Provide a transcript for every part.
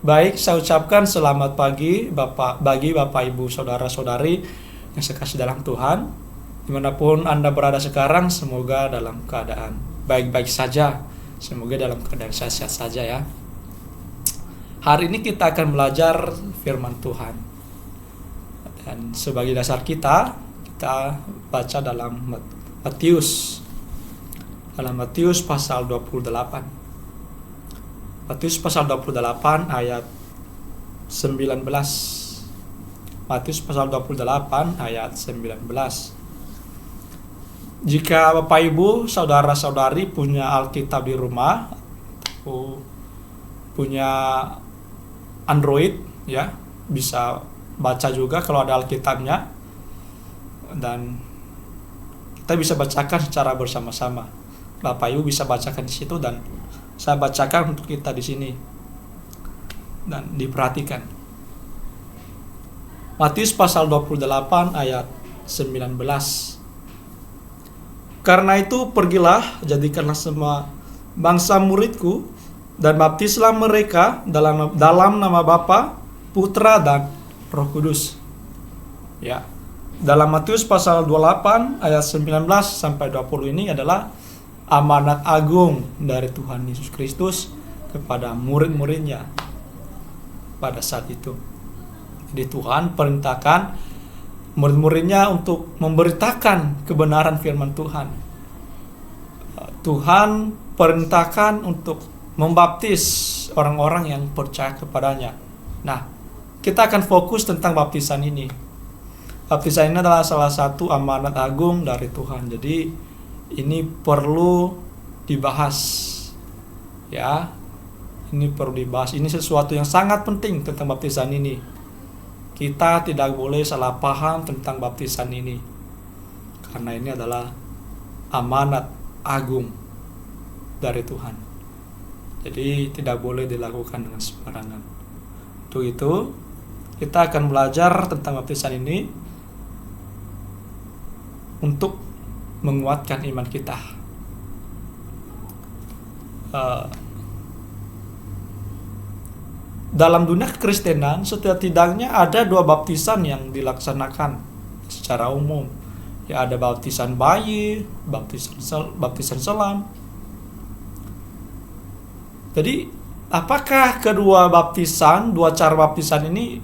Baik, saya ucapkan selamat pagi bagi Bapak Ibu Saudara-saudari yang sekasih dalam Tuhan. Dimanapun Anda berada sekarang, semoga dalam keadaan baik-baik saja. Semoga dalam keadaan sehat-sehat saja ya. Hari ini kita akan belajar firman Tuhan. Dan sebagai dasar kita baca dalam Matius. Dalam Matius pasal 28. Matius pasal 28 ayat 19. Matius pasal 28 ayat 19. Jika Bapak Ibu, saudara-saudari punya Alkitab di rumah, punya Android ya, bisa baca juga kalau ada Alkitabnya, dan kita bisa bacakan secara bersama-sama. Bapak Ibu bisa bacakan di situ dan saya bacakan untuk kita di sini dan diperhatikan. Matius pasal 28 ayat 19. Karena itu pergilah, jadikanlah semua bangsa muridku dan baptislah mereka dalam nama Bapa, Putra dan Roh Kudus. Ya. Dalam Matius pasal 28 ayat 19 sampai 20 ini adalah amanat agung dari Tuhan Yesus Kristus kepada murid-muridnya pada saat itu. Jadi Tuhan perintahkan murid-muridnya untuk memberitakan kebenaran firman Tuhan. Tuhan perintahkan untuk membaptis orang-orang yang percaya kepadanya. Nah, kita akan fokus tentang baptisan ini. Baptisan ini adalah salah satu amanat agung dari Tuhan. Jadi ini perlu dibahas ya, ini perlu dibahas. Ini sesuatu yang sangat penting tentang baptisan ini. Kita tidak boleh salah paham tentang baptisan ini, karena ini adalah amanat agung dari Tuhan. Jadi tidak boleh dilakukan dengan sembarangan. Untuk itu kita akan belajar tentang baptisan ini untuk menguatkan iman kita. Dalam dunia kekristenan setidaknya ada 2 baptisan yang dilaksanakan secara umum. Ya, ada baptisan bayi, baptisan selam. Jadi, apakah kedua cara baptisan ini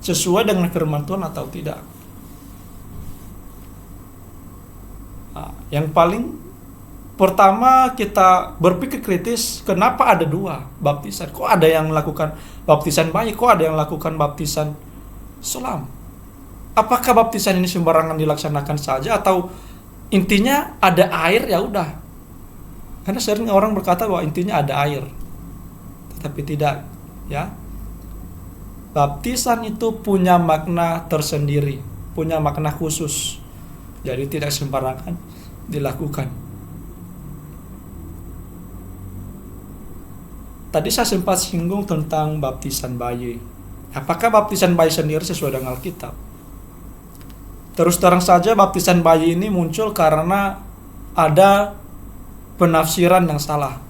sesuai dengan firman Tuhan atau tidak? Yang paling pertama kita berpikir kritis, kenapa ada 2 baptisan? Kok ada yang melakukan baptisan bayi, kok ada yang melakukan baptisan selam? Apakah baptisan ini sembarangan dilaksanakan saja atau intinya ada air ya udah? Karena sering orang berkata bahwa intinya ada air. Tetapi tidak, ya. Baptisan itu punya makna tersendiri, punya makna khusus. Jadi tidak sembarangan dilakukan. Tadi saya sempat singgung tentang baptisan bayi. Apakah baptisan bayi sendiri sesuai dengan Alkitab? Terus terang saja baptisan bayi ini muncul karena ada penafsiran yang salah.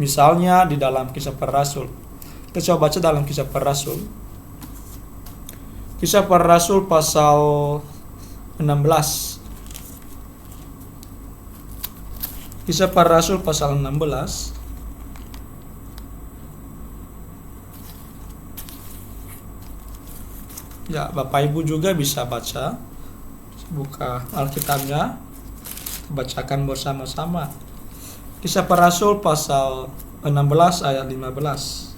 Misalnya di dalam Kisah Para Rasul. Kita coba baca dalam Kisah Para Rasul. Kisah Para Rasul pasal 16. Kisah Para Rasul pasal 16. Ya, Bapak Ibu juga bisa baca. Buka Alkitabnya, bacakan bersama-sama. Kisah Para Rasul pasal 16 ayat 15.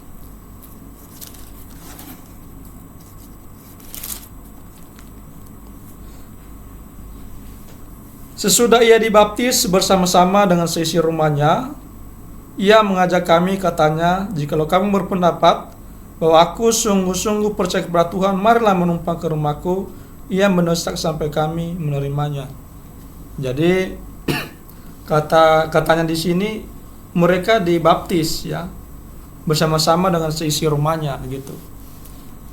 Sesudah ia dibaptis bersama-sama dengan seisi rumahnya, ia mengajak kami, katanya, "Jikalau kamu berpendapat bahwa aku sungguh-sungguh percaya kepada Tuhan, marilah menumpang ke rumahku." Ia mendesak sampai kami menerimanya. Jadi katanya di sini mereka dibaptis ya bersama-sama dengan seisi rumahnya gitu.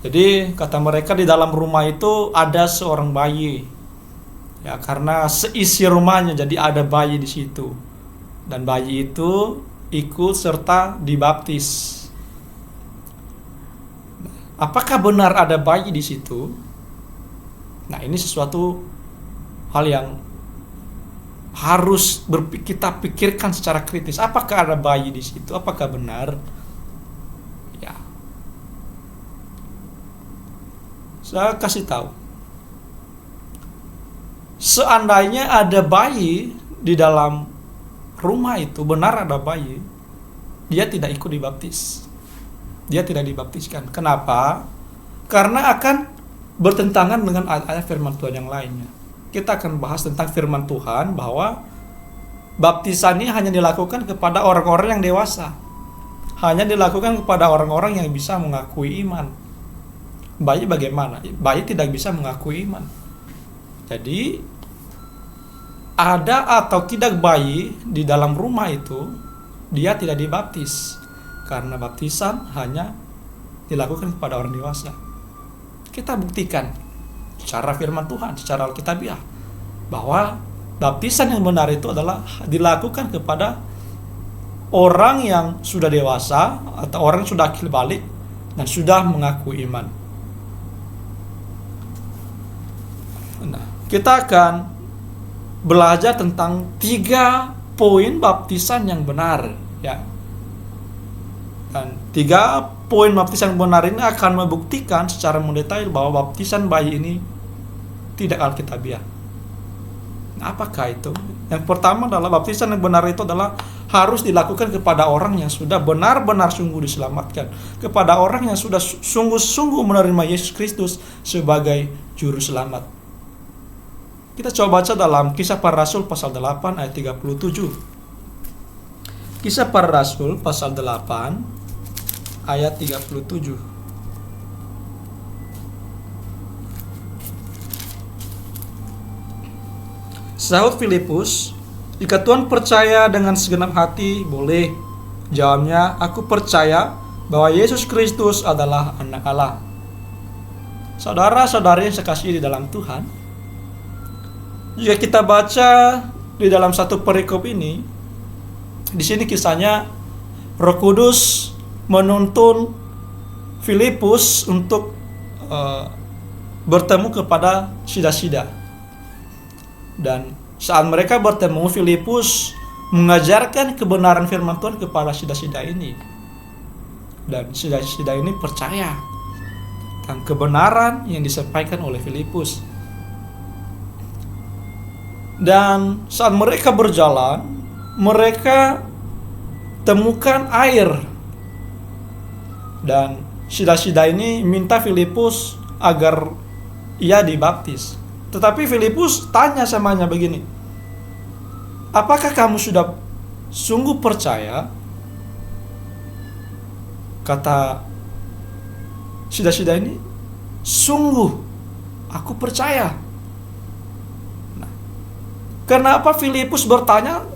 Jadi kata mereka di dalam rumah itu ada seorang bayi. Ya, karena seisi rumahnya jadi ada bayi di situ. Dan bayi itu ikut serta dibaptis. Apakah benar ada bayi di situ? Nah, ini sesuatu hal yang harus kita pikirkan secara kritis. Apakah ada bayi di situ? Apakah benar? Ya. Saya kasih tahu. Seandainya ada bayi di dalam rumah itu, benar ada bayi, dia tidak ikut dibaptis. Dia tidak dibaptiskan. Kenapa? Karena akan bertentangan dengan ayat firman Tuhan yang lainnya. Kita akan bahas tentang firman Tuhan bahwa baptisan ini hanya dilakukan kepada orang-orang yang dewasa. Hanya dilakukan kepada orang-orang yang bisa mengakui iman. Bayi bagaimana? Bayi tidak bisa mengakui iman. Jadi ada atau tidak bayi di dalam rumah itu, dia tidak dibaptis. Karena baptisan hanya dilakukan kepada orang dewasa. Kita buktikan secara firman Tuhan, secara Alkitabiah, bahwa baptisan yang benar itu adalah dilakukan kepada orang yang sudah dewasa atau orang yang sudah akil balik dan sudah mengaku iman. Nah, kita akan belajar tentang 3 poin baptisan yang benar, ya. Dan 3 poin baptisan yang benar ini akan membuktikan secara mendetail bahwa baptisan bayi ini tidak alkitabiah. Nah, apakah itu? Yang pertama adalah baptisan yang benar itu adalah harus dilakukan kepada orang yang sudah benar-benar sungguh diselamatkan, kepada orang yang sudah sungguh-sungguh menerima Yesus Kristus sebagai juru selamat. Kita coba baca dalam Kisah Para Rasul pasal 8 ayat 37. Kisah Para Rasul pasal 8 ayat 37. Sahut Filipus, "Jika Tuhan percaya dengan segenap hati, boleh." Jawabnya, "Aku percaya bahwa Yesus Kristus adalah Anak Allah." Saudara-saudari yang saya kasihi di dalam Tuhan, jika kita baca di dalam satu perikop ini, di sini kisahnya Roh Kudus menuntun Filipus untuk bertemu kepada sida-sida. Dan saat mereka bertemu, Filipus mengajarkan kebenaran firman Tuhan kepada sida-sida ini. Dan sida-sida ini percaya tentang kebenaran yang disampaikan oleh Filipus. Dan saat mereka berjalan, mereka temukan air. Dan sida-sida ini minta Filipus agar ia dibaptis. Tetapi Filipus tanya samanya begini, "Apakah kamu sudah sungguh percaya?" Kata sida-sida ini, "Sungguh, aku percaya." Nah, kenapa Filipus bertanya,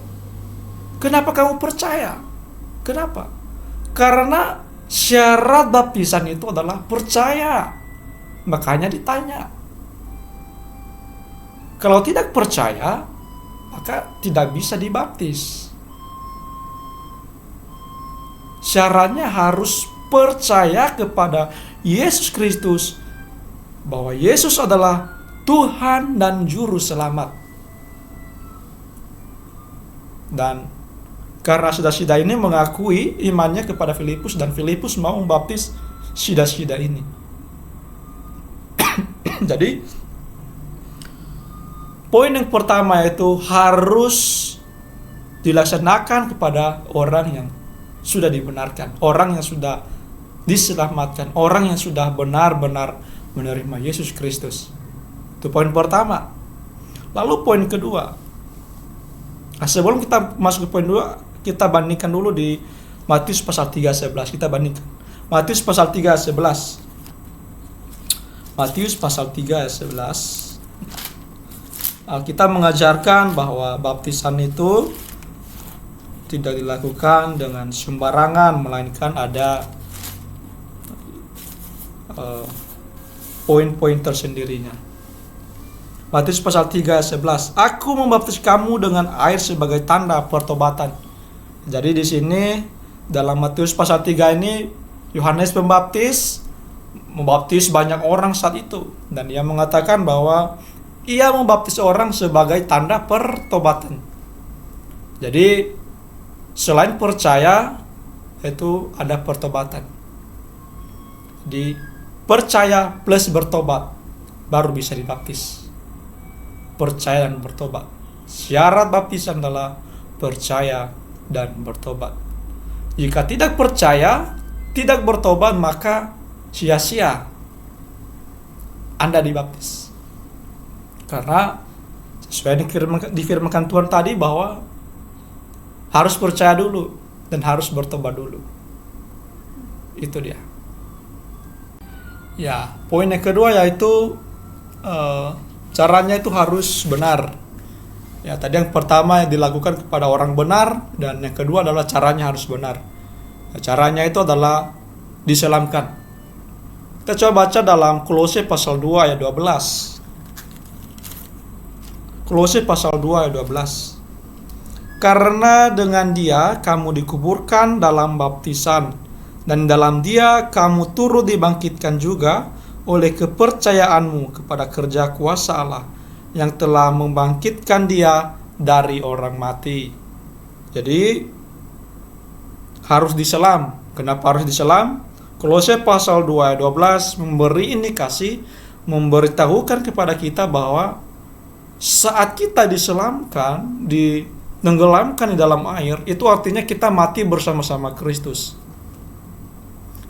"Kenapa kamu percaya?" Kenapa? Karena syarat baptisan itu adalah percaya. Makanya ditanya. Kalau tidak percaya, maka tidak bisa dibaptis. Syaratnya harus percaya kepada Yesus Kristus, bahwa Yesus adalah Tuhan dan Juru Selamat. Dan karena sida-sida ini mengakui imannya kepada Filipus, dan Filipus mau membaptis sida-sida ini. Jadi poin yang pertama itu harus dilaksanakan kepada orang yang sudah dibenarkan, orang yang sudah diselamatkan, orang yang sudah benar-benar menerima Yesus Kristus. Itu poin pertama. Lalu poin kedua. Nah, sebelum kita masuk ke poin 2, kita bandingkan dulu di Matius pasal 3:11. Kita bandingkan. Matius pasal 3:11. Matius pasal 3:11. Alkitab mengajarkan bahwa baptisan itu tidak dilakukan dengan sembarangan, melainkan ada poin-poin tersendirinya. Matius pasal 3:11. "Aku membaptis kamu dengan air sebagai tanda pertobatan." Jadi di sini dalam Matius pasal 3 ini Yohanes Pembaptis membaptis banyak orang saat itu, dan ia mengatakan bahwa ia membaptis orang sebagai tanda pertobatan. Jadi selain percaya itu ada pertobatan. Di percaya plus bertobat baru bisa dibaptis. Percaya dan bertobat. Syarat baptisan adalah percaya dan bertobat. Jika tidak percaya, tidak bertobat, maka sia-sia Anda dibaptis. Karena sesuai difirmankan Tuhan tadi bahwa harus percaya dulu dan harus bertobat dulu. Itu dia. Ya, poin yang kedua yaitu caranya itu harus benar. Ya, tadi yang pertama yang dilakukan kepada orang benar, dan yang kedua adalah caranya harus benar. Nah, caranya itu adalah diselamkan. Kita coba baca dalam Kolose pasal 2 ayat 12. Kolose pasal 2 ayat 12. Karena dengan Dia kamu dikuburkan dalam baptisan, dan dalam Dia kamu turut dibangkitkan juga oleh kepercayaanmu kepada kerja kuasa Allah yang telah membangkitkan Dia dari orang mati. Jadi harus diselam. Kenapa harus diselam? Kolose pasal 2 ayat 12 memberi indikasi, memberitahukan kepada kita bahwa saat kita diselamkan, ditenggelamkan di dalam air, itu artinya kita mati bersama-sama Kristus.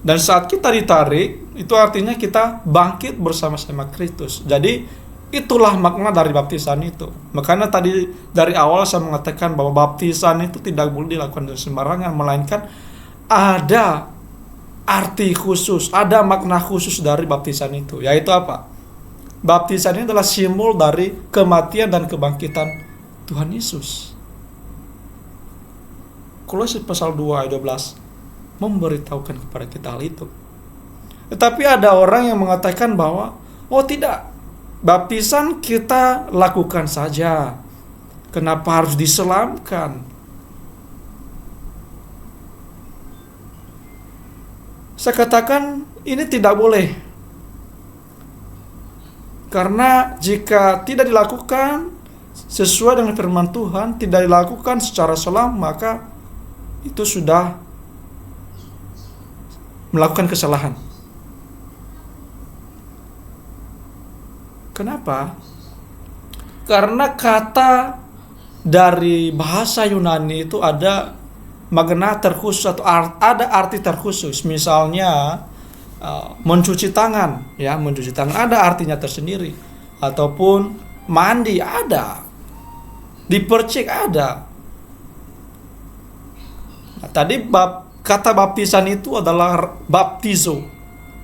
Dan saat kita ditarik, itu artinya kita bangkit bersama-sama Kristus. Jadi itulah makna dari baptisan itu. Makanya tadi dari awal saya mengatakan bahwa baptisan itu tidak boleh dilakukan dengan sembarangan, melainkan ada arti khusus, ada makna khusus dari baptisan itu. Yaitu apa? Baptisan ini adalah simbol dari kematian dan kebangkitan Tuhan Yesus. Kolose pasal 2 ayat 12 memberitahukan kepada kita hal itu. Tetapi ada orang yang mengatakan bahwa oh tidak, baptisan kita lakukan saja, kenapa harus diselamkan? Saya katakan ini tidak boleh. Karena jika tidak dilakukan sesuai dengan firman Tuhan, tidak dilakukan secara selam, maka itu sudah melakukan kesalahan. Kenapa? Karena kata dari bahasa Yunani itu ada makna terkhusus atau ada arti terkhusus. Misalnya mencuci tangan, ya, mencuci tangan ada artinya tersendiri. Ataupun mandi ada, dipercik ada. Nah, tadi kata baptisan itu adalah baptizo.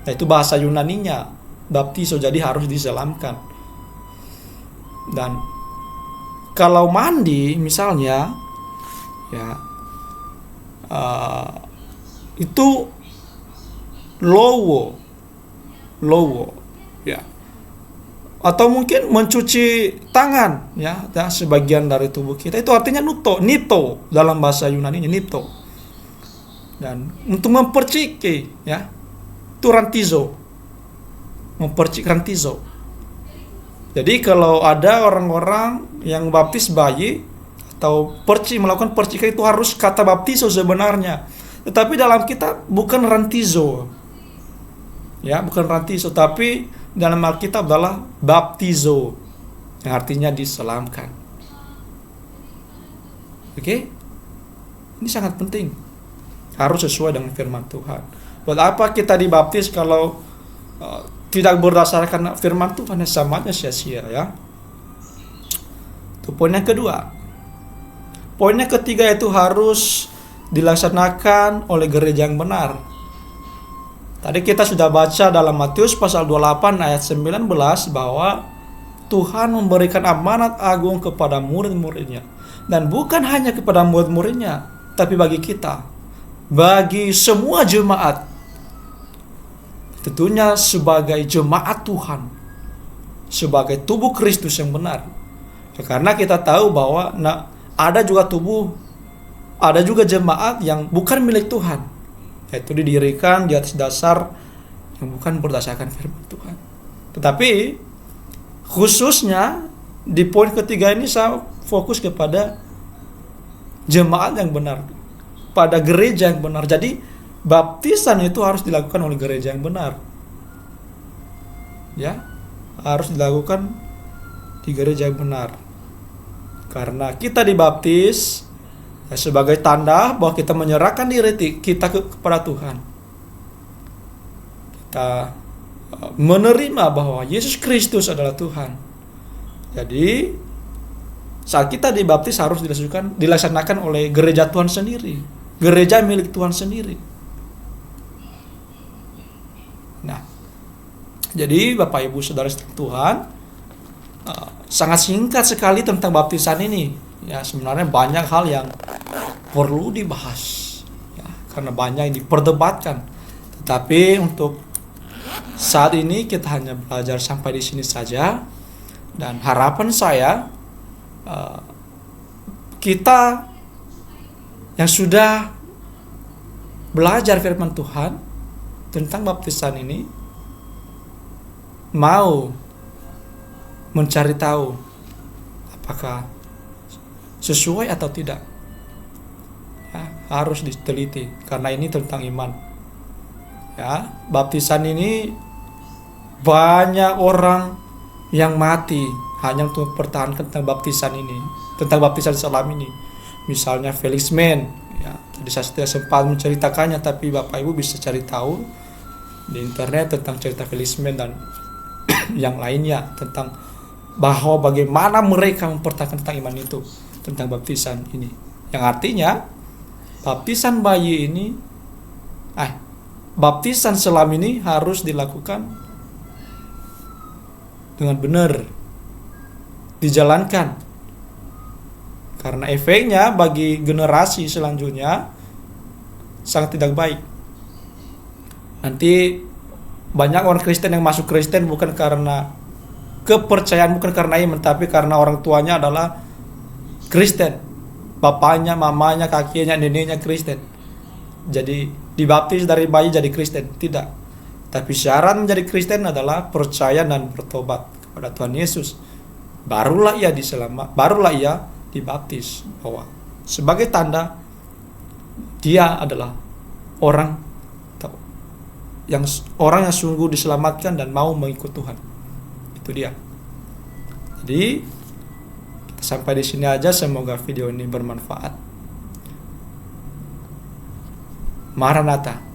Nah, itu bahasa Yunaninya, baptizo, jadi harus diselamkan. Dan kalau mandi misalnya, ya, itu lowo, ya, atau mungkin mencuci tangan, ya, sebagian dari tubuh kita, itu artinya nito dalam bahasa Yunani, nito. Dan untuk memperciki, ya, itu rantizo, mempercik rantizo. Jadi kalau ada orang-orang yang baptis bayi atau melakukan percikan, itu harus kata baptizo sebenarnya. Tetapi dalam kitab bukan rantizo. Ya, bukan rantizo, tapi dalam Alkitab adalah baptizo, yang artinya diselamkan. Oke? Ini sangat penting. Harus sesuai dengan firman Tuhan. Buat apa kita dibaptis kalau tidak berdasarkan firman Tuhan? Sama aja sia-sia, ya. Itu poin yang kedua. Poin yang ketiga itu harus dilaksanakan oleh gereja yang benar. Tadi kita sudah baca dalam Matius pasal 28 ayat 19 bahwa Tuhan memberikan amanat agung kepada murid-muridnya. Dan bukan hanya kepada murid-muridnya, tapi bagi kita, bagi semua jemaat. Tentunya sebagai jemaat Tuhan, sebagai tubuh Kristus yang benar. Karena kita tahu bahwa ada juga jemaat yang bukan milik Tuhan, yaitu didirikan di atas dasar yang bukan berdasarkan firman Tuhan. Tetapi khususnya di poin ketiga ini saya fokus kepada jemaat yang benar, pada gereja yang benar. Jadi baptisan itu harus dilakukan oleh gereja yang benar. Ya, harus dilakukan di gereja yang benar. Karena kita dibaptis ya, sebagai tanda bahwa kita menyerahkan diri kita kepada Tuhan. Kita menerima bahwa Yesus Kristus adalah Tuhan. Jadi saat kita dibaptis harus dilaksanakan oleh gereja Tuhan sendiri, gereja milik Tuhan sendiri. Nah, jadi Bapak Ibu Saudara Tuhan, sangat singkat sekali tentang baptisan ini. Ya, sebenarnya banyak hal yang perlu dibahas, ya, karena banyak yang diperdebatkan. Tetapi untuk saat ini kita hanya belajar sampai di sini saja. Dan harapan saya, kita yang sudah belajar firman Tuhan tentang baptisan ini mau mencari tahu apakah sesuai atau tidak. Ya, harus diteliti karena ini tentang iman. Ya, baptisan ini banyak orang yang mati hanya untuk mempertahankan tentang baptisan ini, tentang baptisan selam ini. Misalnya Felix Mann, ya, tadi saya tidak sempat menceritakannya, tapi Bapak Ibu bisa cari tahu di internet tentang cerita Felix Mann dan yang lainnya tentang bahwa bagaimana mereka mempertahankan tentang iman itu, tentang baptisan ini. Yang artinya baptisan bayi ini, baptisan selam ini harus dilakukan dengan benar, dijalankan. Karena efeknya bagi generasi selanjutnya sangat tidak baik. Nanti banyak orang Kristen yang masuk Kristen bukan karena kepercayaan, bukan karena iman, tapi karena orang tuanya adalah Kristen. Bapaknya, mamanya, kakeknya, neneknya Kristen. Jadi dibaptis dari bayi jadi Kristen. Tidak. Tapi syarat menjadi Kristen adalah percaya dan bertobat kepada Tuhan Yesus. Barulah ia barulah ia dibaptis, bahwa sebagai tanda dia adalah orang yang sungguh diselamatkan dan mau mengikut Tuhan. Itu dia. Jadi kita sampai di sini aja, semoga video ini bermanfaat. Maranatha.